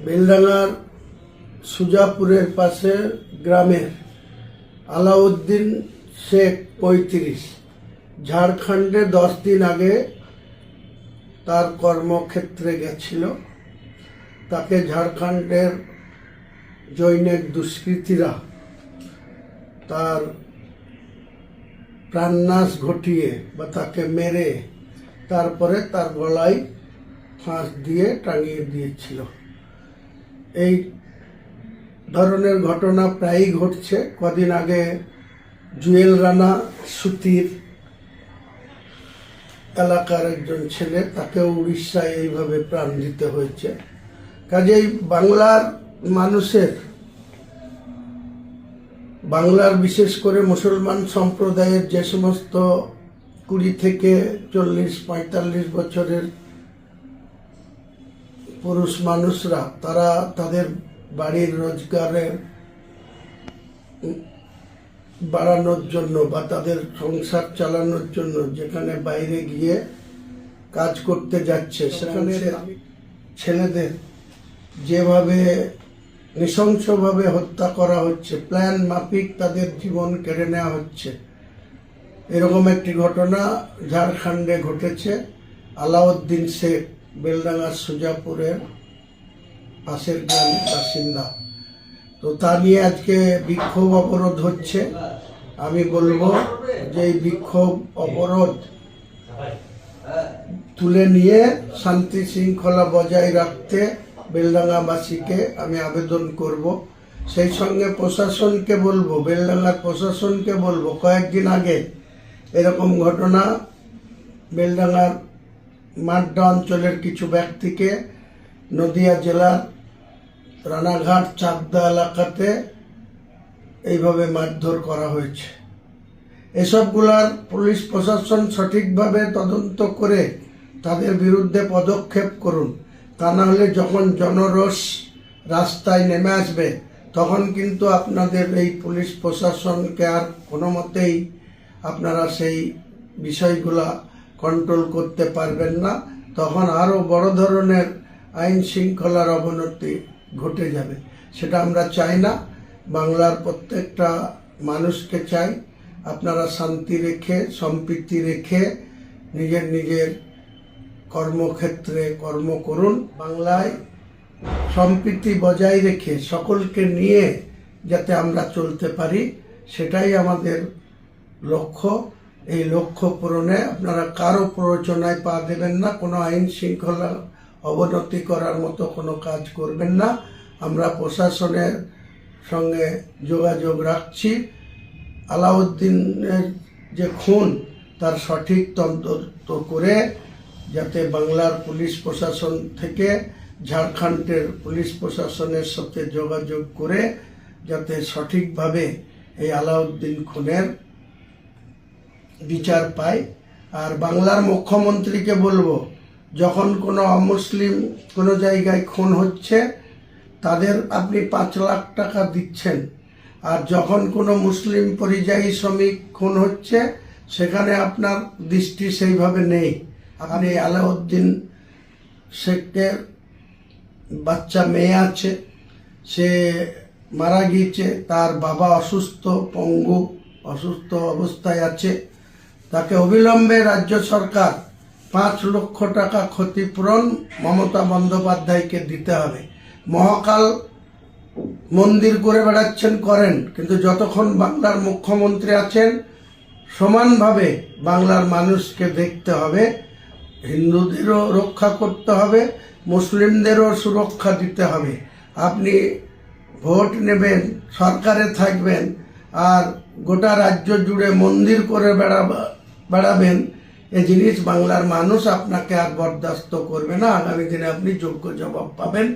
বেলডাঙ্গার সুজাপুরের পাশে গ্রামের আলাউদ্দিন শেখ ৩৫ ঝাড়খণ্ডে 10 দিন আগে তার কর্মক্ষেত্রে গেছিল। তাকে ঝাড়খণ্ডের জৈনিক দুষ্কৃতীরা তার প্রাণনাশ ঘটিয়ে বা তাকে মেরে তারপরে তার গলায় ফাঁস দিয়ে টাঙিয়ে দিয়েছিল। এই ধরনের ঘটনা প্রায়ই ঘটছে। কদিন আগে জুয়েল রানা সুতির এলাকার একজন ছেলে, তাকেও উড়িষ্যায় এইভাবে প্রাণ দিতে হয়েছে। কাজেই বাংলার বিশেষ করে মুসলমান সম্প্রদায়ের যে সমস্ত 20 থেকে 40-45 বছরের পুরুষ মানুষরা, তারা তাদের বাড়ির রোজগারের বাড়ানোর জন্য বা তাদের সংসার চালানোর জন্য যেখানে বাইরে গিয়ে কাজ করতে যাচ্ছে, সেখানে ছেলেদের যেভাবে নৃশংসভাবে হত্যা করা হচ্ছে, প্ল্যান মাফিক তাদের জীবন কেড়ে নেওয়া হচ্ছে, এরকম একটি ঘটনা ঝাড়খণ্ডে ঘটেছে। আলাউদ্দিন শেখ বেলডাঙ্গার সুজাপুরের পাশের গ্রামের বাসিন্দা। তো তা নিয়ে আজকে বিক্ষোভ অবরোধ হচ্ছে। আমি বলবো যে এই বিক্ষোভ অবরোধ তুলে নিয়ে শান্তি শৃঙ্খলা বজায় রাখতে বেলডাঙ্গাবাসীকে আমি আবেদন করব। সেই সঙ্গে প্রশাসনকে বলবো, বেলডাঙ্গার প্রশাসনকে বলবো, কয়েকদিন আগে এরকম ঘটনা বেলডাঙ্গার মাড্ডা অঞ্চলের কিছু ব্যক্তিকে নদিয়া জেলার রানাঘাট চাকদা এলাকাতে এইভাবে মারধর করা হয়েছে। এসবগুলার পুলিশ প্রশাসন সঠিকভাবে তদন্ত করে তাদের বিরুদ্ধে পদক্ষেপ করুন। তা না হলে যখন জনরোষ রাস্তায় নেমে আসবে, তখন কিন্তু আপনাদের এই পুলিশ প্রশাসনকে আর কোনো মতেই আপনারা সেই বিষয়গুলা কন্ট্রোল করতে পারবেন না। তখন আরও বড় ধরনের আইন শৃঙ্খলার অবনতি ঘটে যাবে। সেটা আমরা চাই না। বাংলার প্রত্যেকটা মানুষকে চাই আপনারা শান্তি রেখে, সম্প্রীতি রেখে নিজের কর্মক্ষেত্রে কর্ম করুন। বাংলায় সম্প্রীতি বজায় রেখে সকলকে নিয়ে যাতে আমরা চলতে পারি, সেটাই আমাদের লক্ষ্য। এই লক্ষ্য পূরণে আপনারা কারো প্ররোচনায় পা দেবেন না, কোনো আইন শৃঙ্খলা অবনতি করার মতো কোনো কাজ করবেন না। আমরা প্রশাসনের সঙ্গে যোগাযোগ রাখছি। আলাউদ্দিনের যে খুন, তার সঠিক তদন্ত করে যাতে বাংলার পুলিশ প্রশাসন থেকে ঝাড়খণ্ডের পুলিশ প্রশাসনের সাথে যোগাযোগ করে যাতে সঠিকভাবে এই আলাউদ্দিন খুনের বিচার পায়। আর বাংলার মুখ্যমন্ত্রীকে বলবো, যখন কোনো অমুসলিম কোনো জায়গায় খুন হচ্ছে, তাদের আপনি 5 লাখ টাকা দিচ্ছেন, আর যখন কোনো মুসলিম পরিযায়ী শ্রমিক খুন হচ্ছে, সেখানে আপনার দৃষ্টি সেইভাবে নেই। আপনি আলাউদ্দিন শেখের বাচ্চা মেয়ে আছে, সে মারা গিয়েছে, তার বাবা অসুস্থ, পঙ্গু অসুস্থ অবস্থায় আছে। তাকে অবিলম্বে রাজ্য সরকার 5 লক্ষ টাকা ক্ষতিপূরণ মমতা বন্দ্যোপাধ্যায়কে দিতে হবে। মহাকাল মন্দির করে বেড়াচ্ছেন, করেন, কিন্তু যতক্ষণ বাংলার মুখ্যমন্ত্রী আছেন সমানভাবে বাংলার মানুষকে দেখতে হবে। হিন্দুদেরও রক্ষা করতে হবে, মুসলিমদেরও সুরক্ষা দিতে হবে। আপনি ভোট নেবেন, সরকারে থাকবেন, আর গোটা রাজ্য জুড়ে মন্দির করে বেড়াবেন, এই জিনিস বাংলার মানুষ আপনাকে আর বরদাস্ত করবে না। আগামী দিনে আপনি যোগ্য জবাব পাবেন।